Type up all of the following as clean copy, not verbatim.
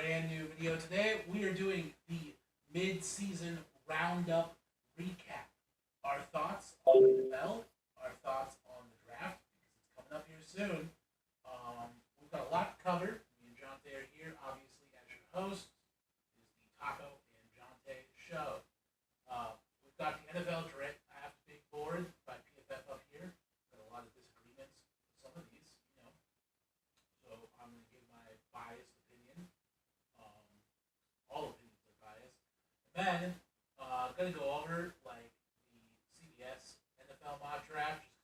brand new video. Today we are doing the mid-season roundup recap. Our thoughts on the NFL, our thoughts on the draft because it's coming up here soon. We've got a lot to cover. Me and Jonte are here, obviously as your hosts. This is the Taco and Jonte show. We've got the NFL draft big board by PFF up here. Got a lot of disagreements with some of these. So I'm going to give my biased opinion. Um, all opinions are biased. And then going to go over like the CBS NFL mock draft just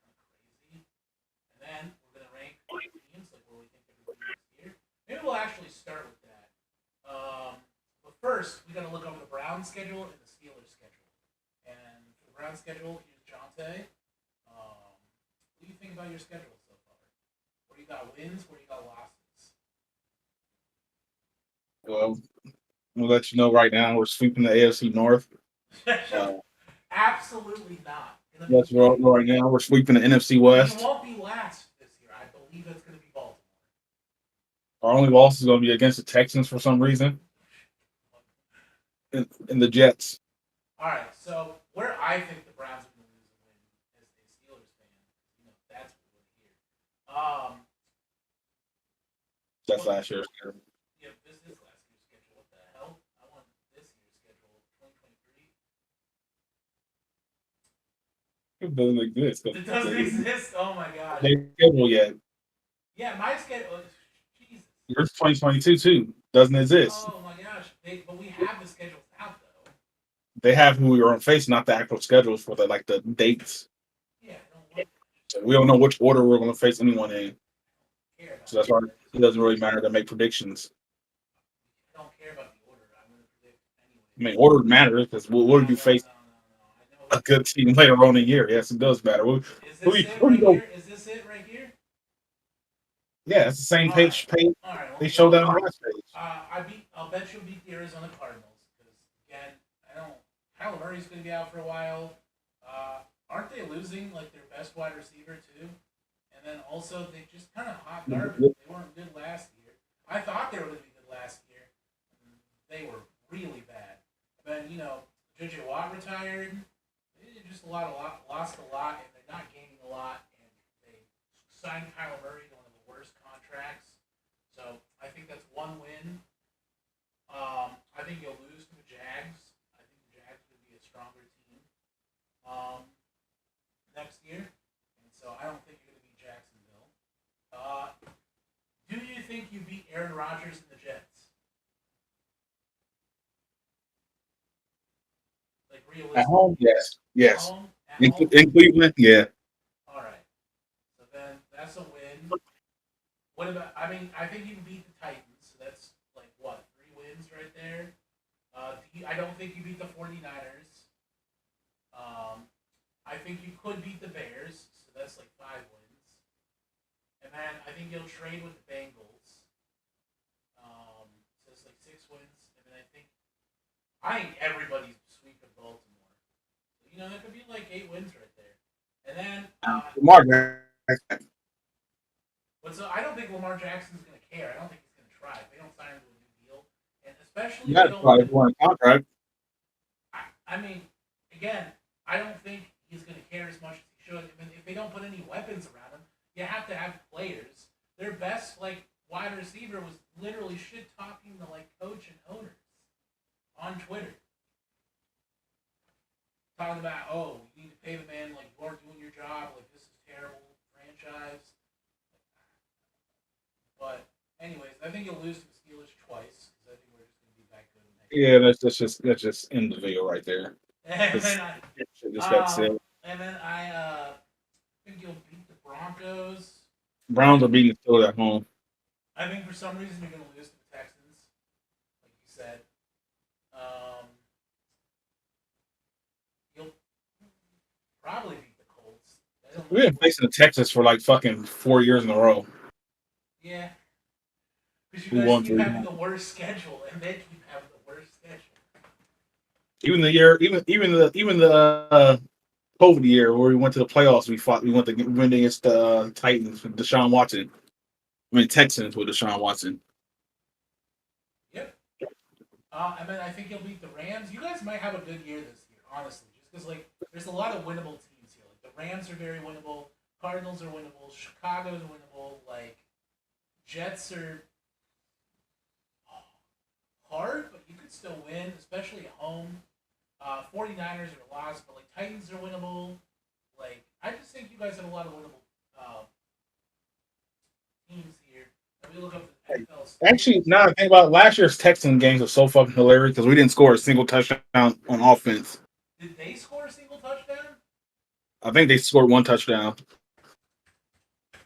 because I think it's kind of crazy. And then we're going to rank teams like where we think they're going to be next year. Maybe we'll actually start with that. But first, we got to look over the Browns schedule and the Steelers schedule. And for the Browns schedule, here's Jonte. What do you think about your schedule so far? Where you got wins, where you got losses? Well, I'm gonna let you know right now we're sweeping the AFC North. Uh, Absolutely not. Gonna be that's right now we're sweeping the NFC we West. won't be last this year. I believe it's gonna be Baltimore. Our only loss is going to be against the Texans for some reason, and the Jets. All right, so where I think the Browns are gonna lose a win as a Steelers fan, that's what we're here. That's What? last year's. Yeah, this is last year's schedule. What the hell? I want this year's schedule, 2023. It doesn't exist. It doesn't exist. Oh my gosh. They schedule yet. Yeah, my schedule. Jesus. Yours 2022 too doesn't exist. Oh my gosh. But we have the schedules out though. They have who we are on face, not the actual schedules for the dates. Yeah, I don't want So we don't know which order we're going to face anyone in. to care about So that's why it doesn't really matter to make predictions. I don't care about the order. I'm going to predict I mean, anyways. order matters because No, what if you no, face no, no, no. I know a what. good team later on in the year? Yes, it does matter. Is this it Who you right go? here? Is this it right here? Yeah, it's the same All right. page All right. they Well, showed that on the last page. I'll bet you'll beat the Arizona Cardinals because again, I don't. Kyler Murray's going to be out for a while. Aren't they losing like their best wide receiver too? And then also they just kind of hot garbage. They weren't good last year. I thought they were going to be good last year. They were really bad. And then JJ Watt retired. They just lost a lot, and they're not gaining a lot. And they signed Kyler Murray to one of the worst contracts. So I think that's one win. I think you'll lose to the Jags. I think the Jags would be a stronger team next year, and so I don't think you're going to beat Jacksonville. Uh, do you think you beat Aaron Rodgers and the Jets? Like At realistic home, yes, at yes. home? At In, home? in Cleveland, yeah. All right. So then that's a win. What about? I mean, I think you can beat the Titans. So that's like what 3 wins right there. I don't think you beat the 49ers. I think you could beat the Bears, so that's like 5 wins. And then I think you'll trade with the Bengals. So it's like 6 wins. And then I think everybody's sweeping Baltimore. So, that could be like 8 wins right there. And then Lamar Jackson. but so I don't think Lamar Jackson's gonna care. I don't think he's gonna try. If they don't sign him to a new deal, and especially You if they got to don't probably win. one contract. I mean, again, I don't think he's going to care as much as he should. I mean, if they don't put any weapons around him, you have to have players. Their best wide receiver was literally shit talking to coach and owners on Twitter, talking about you need to pay the man like you aren't doing your job, like this is terrible franchise. But anyways, I think you'll lose to the Steelers twice because I think we're just going to be that good next Yeah, that's just end the video right there. year. And It's, then just got said. I think you'll beat the Broncos. I Browns are think beating the Steelers at home. I think for some reason you're going to lose to the Texans, like you said. Um, you'll probably beat the Colts. I don't We've know. been facing the Texas for like fucking 4 years in a row. Yeah, because you Who guys won keep three? having the worst schedule, and they keep having the worst schedule. Even the year, even the COVID year where we went to the playoffs, we went against the Titans with Deshaun Watson. I mean Texans with Deshaun Watson. Yep. And then I think you'll beat the Rams. You guys might have a good year this year, honestly, just because like there's a lot of winnable teams here. Like the Rams are very winnable, Cardinals are winnable, Chicago's winnable. Like Jets are hard, but you could still win, especially at home. 49ers are a loss, but like Titans are winnable. Like I just think you guys have a lot of winnable teams here. Let me look up the NFL Actually, standings. now I think about it, last year's Texan games were so fucking hilarious because we didn't score a single touchdown on offense. Did they score a single touchdown? I think they scored one touchdown. I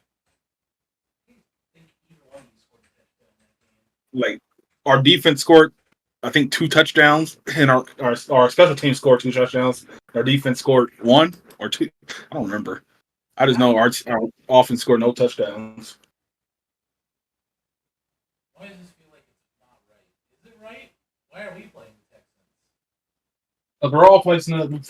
think either one of you scored a touchdown in that game. Like our defense scored, I think, two touchdowns, and our special team scored two touchdowns. Our defense scored one or two. I don't remember. I just know our offense scored no touchdowns. Why does this feel like it's not right? Is it right? Why are we playing the Texans? We're all facing Oh the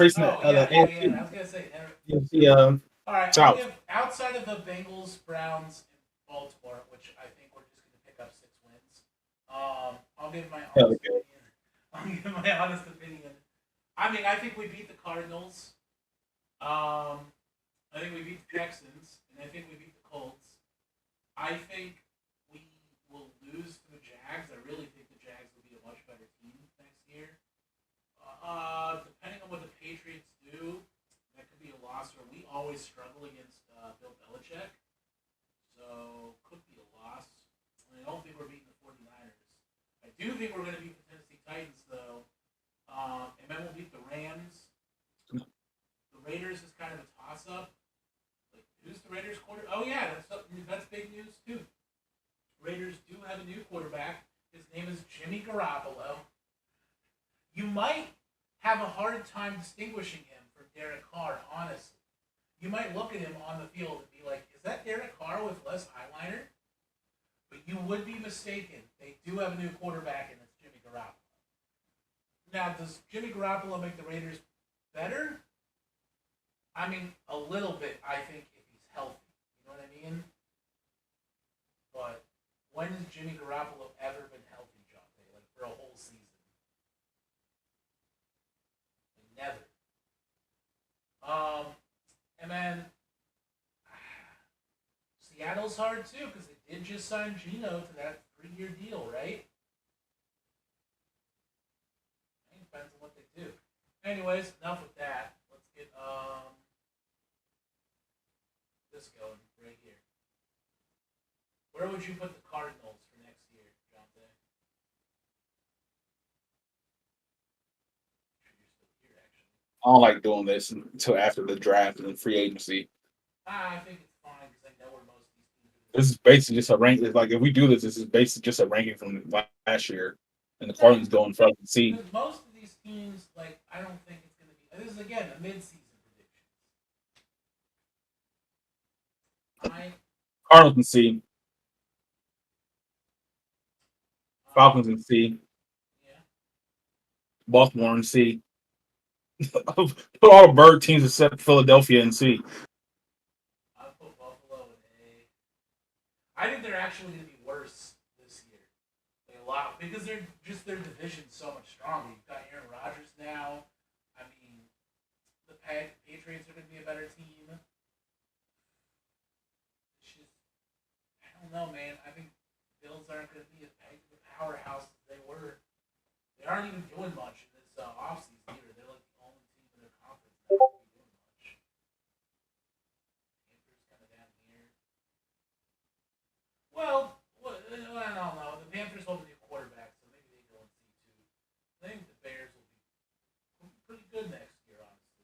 yeah, yeah, yeah. I AFC, was gonna say. AFC All right, I'll South. give outside of the Bengals, Browns, and Baltimore, which I think we're just gonna pick up 6 wins. I'll give my Yeah, honest okay. opinion. I'll give my honest opinion. I mean, I think we beat the Cardinals. I think we beat the Texans, and I think we beat the Colts. I think we will lose to the Jags. I really think the Jags will be a much better team next year. Depending on what the Patriots do, that could be a loss. Or we always struggle against Bill Belichick, so could be a loss. I don't think we're beating the 49ers. I do think we're going to beat the Tennessee Titans, though. And then we'll beat the Rams. The Raiders is kind of a toss up. Like, who's the Raiders quarter? Oh yeah, that's big news too. Raiders do have a new quarterback. His name is Jimmy Garoppolo. You might have a hard time distinguishing him from Derek Carr, honestly. You might look at him on the field and be like, is that Derek Carr with less eyeliner? But you would be mistaken. They do have a new quarterback, and it's Jimmy Garoppolo. Now, does Jimmy Garoppolo make the Raiders better? I mean, a little bit, I think, if he's healthy. You know what I mean? But when has Jimmy Garoppolo ever been healthy, Jonte? Like, for a whole season? Like, never. And then Seattle's hard too because they did just sign Gino to that 3-year deal, right? It depends on what they do. Anyways, enough with that. Let's get this going right here. Where would you put the Cardinals for next year, Jonte? Sure you're still here, actually. I don't like doing this until after the draft and free agency. I think it's fine because I know where most of these teams are going to This is basically just a rank. It's like if we do this, this is basically just a ranking from last year, and the be. Yeah, Cardinals going from C. because most of these teams, like, I don't think it's going to be. This is again a mid-season prediction. I Cardinals in C, Falcons um in C, yeah, Baltimore in C. Put all the bird teams except Philadelphia in C. I'll put Buffalo in A. I think they're actually going to be worse this year. Like a lot because they're just their division's so much stronger. You've got Aaron Rodgers now. I mean, the Patriots are going to be a better team. It's just I don't know, man. I think Bills aren't going to be as big of a powerhouse as they were. They aren't even doing much in this offseason either. They're like the only team in their conference that's going to be doing much. Panthers kind of down here. Well, I don't know. The Panthers hold a new quarterback, so maybe they go in C2. I think the Bears will be pretty good next year, honestly.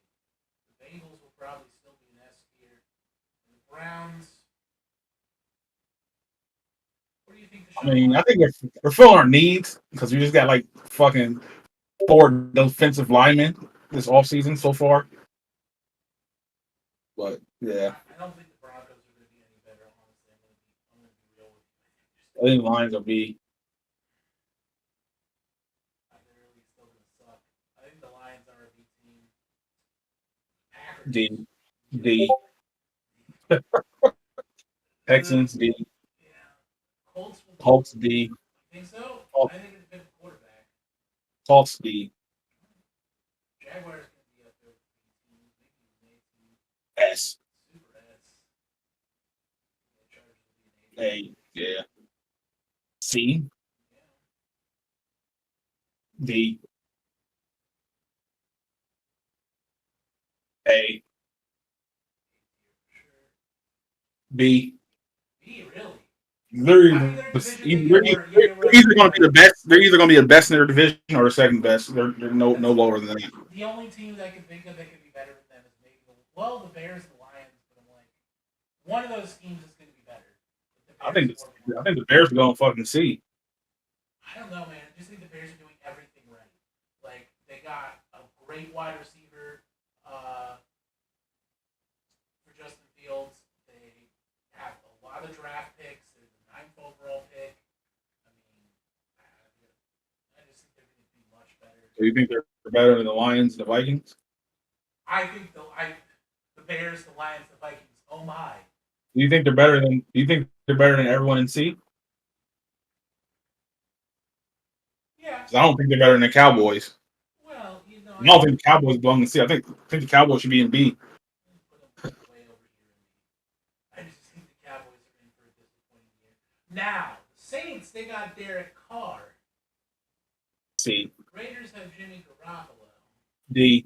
The Bengals will probably still be an S tier. And the Browns, what do you think the I show mean, I line? think we're filling our needs because we just got like fucking four defensive linemen this offseason so far. But yeah, I don't think the Broncos are going to be any better, honestly. I'm going to be real with you. I think Lions will be I think they're really still going to suck. I think the Lions are a B team. Packers. D, Yep. D, Texans D, Yeah. Colts will be. Colts D. You think so? Oh, I think it Colts B. Jaguars going to be up there with B teams, maybe an A team. S. Super S. Yeah, Chargers will be an A team. A. Yeah. C. Yeah. D. A. A tier for sure. B. B, really? They're I either, mean, their they're division, they get worse. You get worse either and going to be worse. the best. They're either going to be the best in their division or the second best. They're no That's lower than that. the only teams I can think of that could be better than them is maybe the Bears and the Lions, but I'm like, one of those teams is going to be better. But the I Bears think or the I Lions. think the Bears are going to fucking C. I don't know, man. I just think the Bears are doing everything right. Like they got a great wide receiver for Justin Fields. They have a lot of draft picks. They're the ninth overall pick. I mean, I just think they're going to be much better. So you think they're better than the Lions and the Vikings? I think the Bears, the Lions, the Vikings. Oh my! Do you think they're better than? Do you think they're better than everyone in C? Yeah. 'Cause I don't think they're better than the Cowboys. Well, I don't think the Cowboys belong in C. I think the Cowboys should be in B. put them way over here. I just think the Cowboys are in for a disappointing year. Now, the Saints, they got Derek Carr. C. Raiders have Jimmy Garoppolo. D.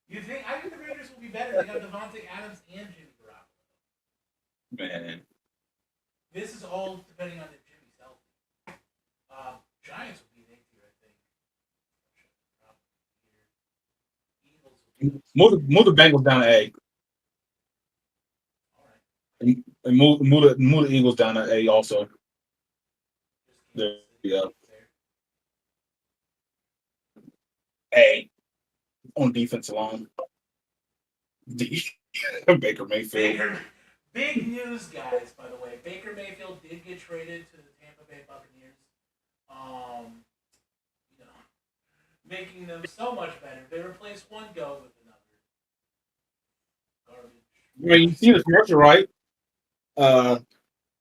You think? I think the Raiders will be better. They got Devontae Adams and Jimmy Garoppolo. Man. This is all depending on if Jimmy's healthy. Giants will be an A tier, I think. Eagles will be Move the Bengals down to A. all right. And move the Eagles down to A also. Just There Kansas you City go. there. A. On defense alone. D. Baker Mayfield. Big news, guys. By the way, Baker Mayfield did get traded to the Tampa Bay Buccaneers. Um, you know, making them so much better. They replaced one go with another garbage. I mean, you see the commercial, right?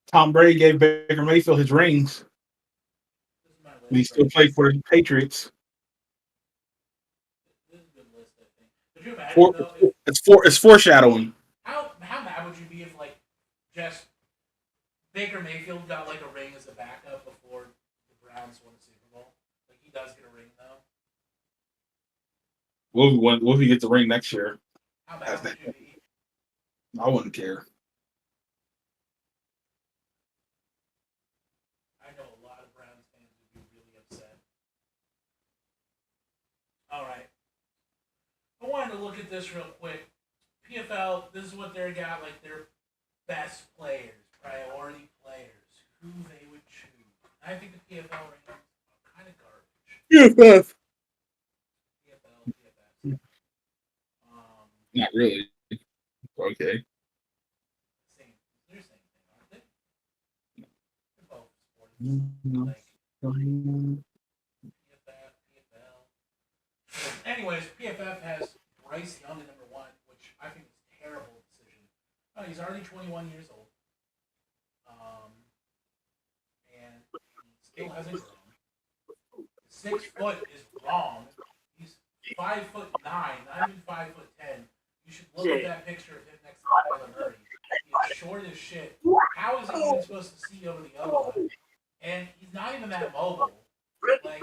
Tom Brady gave Baker Mayfield his rings. This is my But he list still right played for the Patriots. This is a good list, I think. Could you imagine though if It's foreshadowing. how mad would you be if like just Baker Mayfield got like a ring as a backup before the Browns won the Super Bowl? Like he does get a ring though. What if he gets the ring next year? How mad would you be? I wouldn't care. I know a lot of Browns fans would be really upset. All right. I wanted to look at this real quick. PFL, this is what they got, like their best players, priority players, who they would choose. I think the PFL rankings are kind of garbage. PFF. PFL. Um, Not really. Okay. same, they're the same thing, aren't they? They're both sporting. Like PFF. Anyways, PFF has Bryce Young at number one, which I think is a terrible decision. He's already 21 years old. And he still hasn't grown. 6 foot is wrong. He's 5'9", not even 5'10". You should look at that picture of him next to Kyler Murray. He's short as shit. How is he even supposed to see over the other line? And he's not even that mobile. Like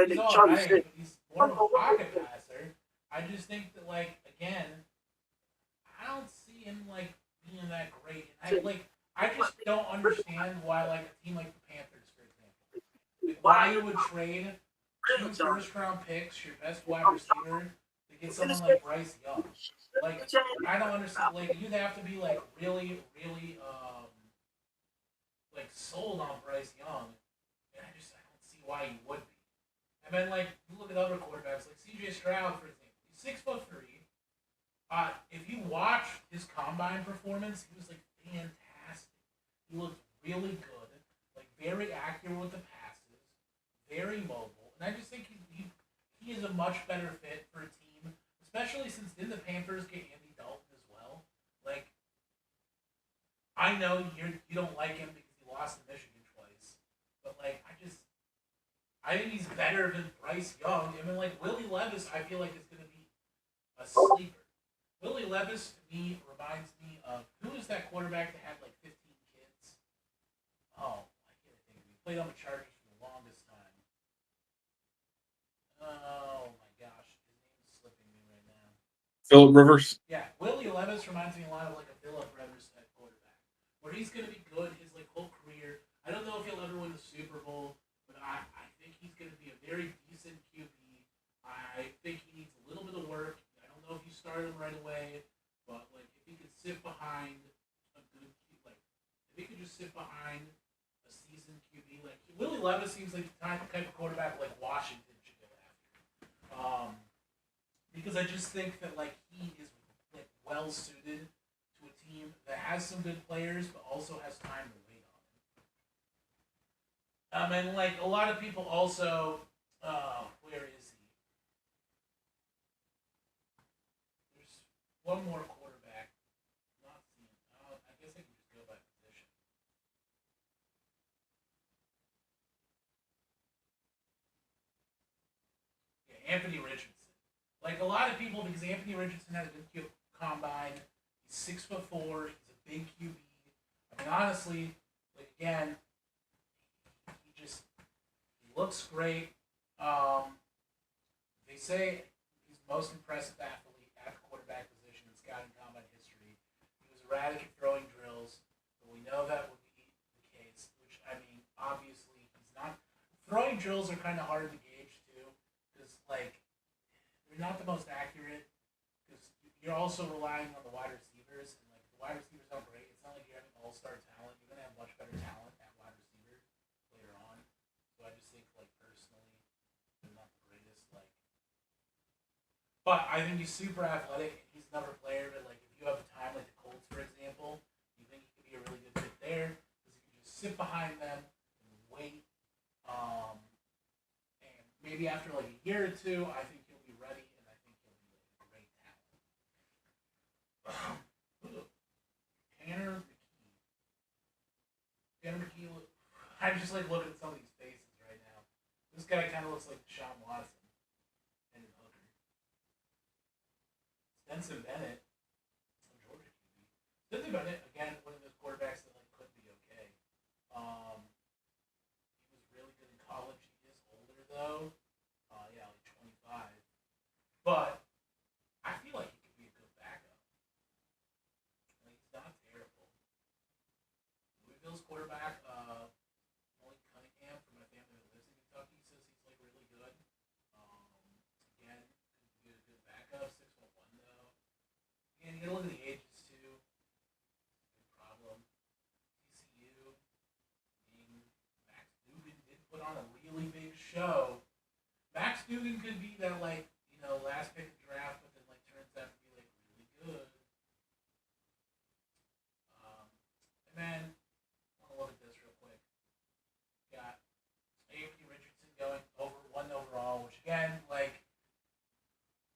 he's all right, but he's more of a pocket passer. I just think that like again, I don't see him like being that great. I just don't understand why like a team like the Panthers, for example, like why you would trade 2 first-round picks, your best wide receiver, to get someone like Bryce Young. Like I don't understand. Like you'd have to be like really, really like sold on Bryce Young, and I don't see why you would be. And then like you look at other quarterbacks like C.J. Stroud, for example. He's 6'3". If you watch his combine performance, he was like fantastic. He looked really good, like very accurate with the passes, very mobile, and I just think he is a much better fit for a team, especially since didn't the Panthers get Andy Dalton as well? Like, I know you don't like him because he lost to Michigan twice, but like I I think he's better than Bryce Young. I mean, like Willie Levis, I feel like is going to be a sleeper. Willie Levis to me reminds me of who is that quarterback that had like 15 kids? Oh, I can't think of it. He played on the Chargers for the longest time. Oh my gosh, his name is slipping me right now. Philip Rivers. Yeah, Willie Levis reminds me a lot of like a Philip Rivers at quarterback, where he's going to be good his like whole career. I don't know if he'll ever win the Super Bowl, but I think he's going to be a very decent QB. I think he needs a little bit of work. I don't know if you start him right away, but like if he could sit behind a good like if he could just sit behind a seasoned QB, like Willie Levis seems like the type of quarterback like Washington should go after. Because I just think that like he is like well suited to a team that has some good players, but also has time to wait on him. And like a lot of people also, where is he? There's one more quarterback. Not seeing. I guess I can just go by position. Yeah, Anthony Richardson. Like a lot of people, because Anthony Richardson had a good combine. He's 6'4". He's a big QB. I mean, honestly, like again, he looks great. They say he's the most impressive athlete at the quarterback position in scouting combine history. He was erratic at throwing drills, but we know that would be the case. Which I mean, obviously he's not. Throwing drills are kind of hard to gauge too, because like they're not the most accurate. Because you're also relying on the wide receivers, and like the wide receivers aren't great. It's not like you're having all-star talent. You're gonna have much better talent at wide receiver later on. So I just think like personally, they're not the greatest. Like, but I think he's super athletic. He's another player that like if you have time, like the Colts for example, you think he could be a really good fit there because he can just sit behind them and wait. And maybe after like a year or two, I think he'll be ready, and I think he'll be like a great talent. Tanner McKee. Tanner McKee. I'm just like looking at some of these faces right now. This guy kind of looks like Deshaun Watson and his hooker. Stetson Bennett, Georgia QB. Stetson Bennett again, one of those quarterbacks that like could be okay. He was really good in college. He is older though. Yeah, like 25. But I feel like he could be a good backup. Like he's not terrible. Louisville's quarterback, Malik Cunningham from my family that lives in Kentucky says he's like really good. Again, could be a good backup. 6'1" though. And you gotta look at the ages too. Big problem. TCU being Max Duggan did put on a really big show. Max Duggan could be that like last pick of the draft, but then like turns out to be like really good. And then I want to look at this real quick. Got Anthony Richardson going over one overall, which again like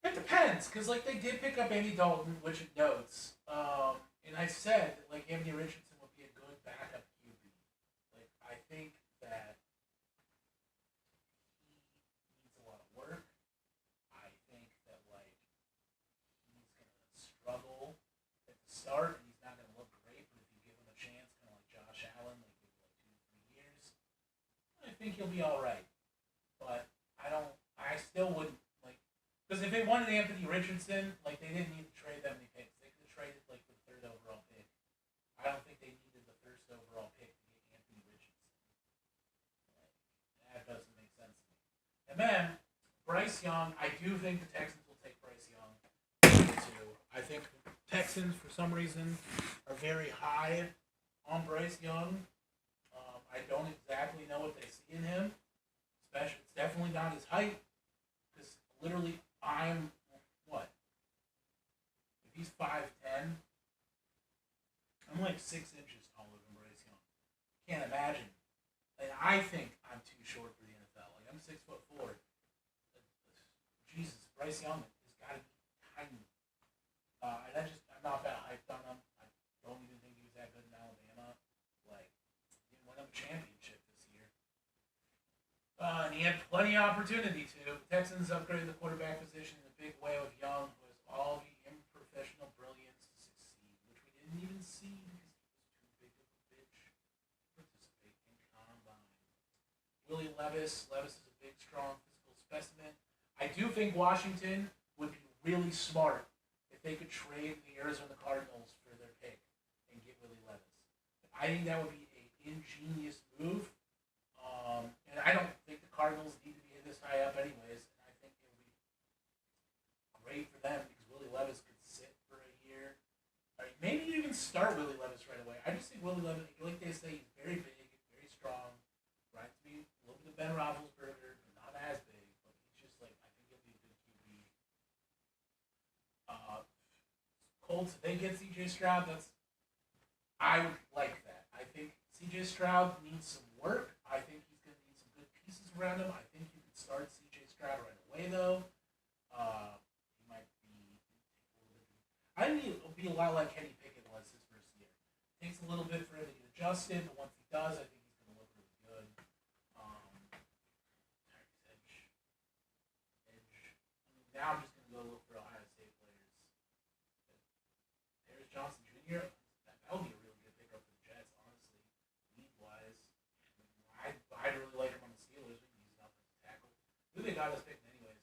it depends because like they did pick up Andy Dalton, which it notes. And I said that, like Anthony Richardson would be a good backup QB. Like I think that he needs a lot of work. I think that like he's gonna struggle at the start, and he's not gonna look great. But if you give him a chance, kind of like Josh Allen, like give him like 2 to 3 years, I think he'll be all right. But I don't. I still wouldn't like because if they wanted Anthony Richardson, like they didn't need to trade that many picks. They could have traded like the third overall pick. I don't think they needed the first overall pick to get Anthony Richardson. Like, that doesn't make sense to me. And then Bryce Young, I do think the Texans will take Bryce Young too. I think Texans, for some reason, are very high on Bryce Young. I don't exactly know what they see in him. Especially, it's definitely not his height. Because literally, I'm what? If he's 5'10", I'm like 6 inches taller than Bryce Young. Can't imagine. And I think I'm too short for the NFL. Like I'm 6'4". Jesus, Bryce Young has got to be tiny. And I'm not that hyped on him. I don't even think he was that good in Alabama. Like, he didn't win a championship this year. And and he had plenty of opportunity to. The Texans upgraded the quarterback position in a big way with Young, who has all the unprofessional brilliance to succeed, which we didn't even see because he was too big of a bitch to participate in combine. Willie Levis. Levis is a big, strong physical specimen. I do think Washington would be really smart if they could trade the Arizona Cardinals for their pick and get Willie Levis. I think that would be an ingenious move. And I don't think the Cardinals need to be this high up anyways. And I think it would be great for them because Willie Levis could sit for a year. Maybe even start Willie Levis right away. I just think Willie Levis, like they say, he's very big, very strong. Right to be a little bit of Ben Roethlisberger, but not as big. But he's just like, I think he'll be a good QB. Colts, if they get CJ Stroud, I would like that. I think CJ Stroud needs some work. I think he's going to need some good pieces around him. I think you could start CJ Stroud right away, though. He might be. I think it'll be a lot like Kenny Pickett was his first year. It takes a little bit for him to get adjusted, but once he does, I think he's going to look really good. Edge. Now I'm just going to go look for Ohio State players. Harris Johnson Jr. That would be a really good pickup for the Jets, honestly, league-wise. I really like him on the Steelers. We can use an offensive tackle. Who they got us picking anyways?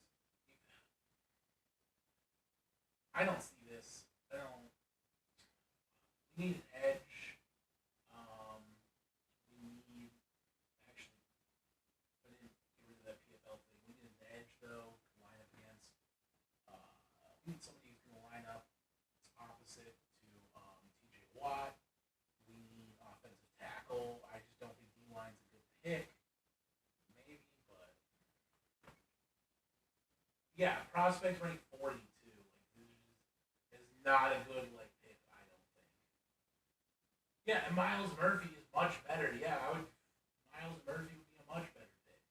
I don't see this. We need an edge. We need actually. I didn't get rid of that PFL thing. We need an edge though to line up against. We need somebody who's going to line up opposite to TJ Watt. We need offensive tackle. I just don't think D-line's a good pick. Maybe, but yeah, prospect rank 42. This is not a good pick, I don't think. Yeah, and Miles Murphy is much better. Yeah, Miles Murphy would be a much better pick.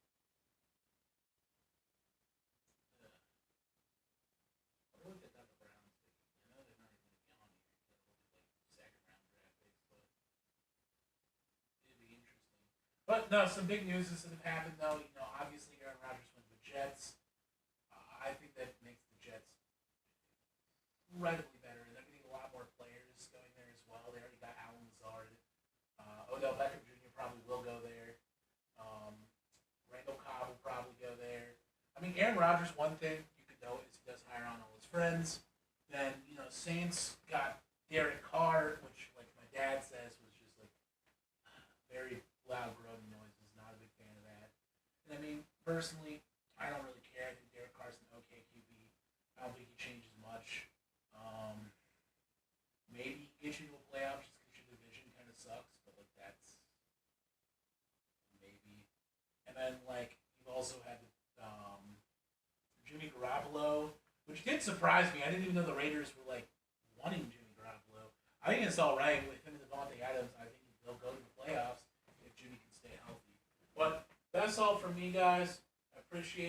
I looked at that the Browns pick. I know they're not even going to be on here. Second round draft picks, but it'd be interesting. But no, some big news is that have happened though. Obviously Aaron Rodgers went to the Jets. I think that makes the Jets incredibly better, and they're getting a lot more players going there as well. They already got Alan Lazard. Odell Beckham Jr. probably will go there. Randall Cobb will probably go there. I mean, Aaron Rodgers, one thing you could know is he does hire on all his friends. Then, Saints got Derek Carr, which, like my dad says, was just very loud groaning noises. Not a big fan of that. And I mean, personally, I don't really care. I think Derek Carr's an okay QB. I don't think he changes much. Maybe he gets you to a playoff just because your division kind of sucks, but that's maybe. And then you've also had Jimmy Garoppolo, which did surprise me. I didn't even know the Raiders were wanting Jimmy Garoppolo. I think it's all right with him and Devontae Adams. I think they'll go to the playoffs if Jimmy can stay healthy. But that's all from me, guys. I appreciate you.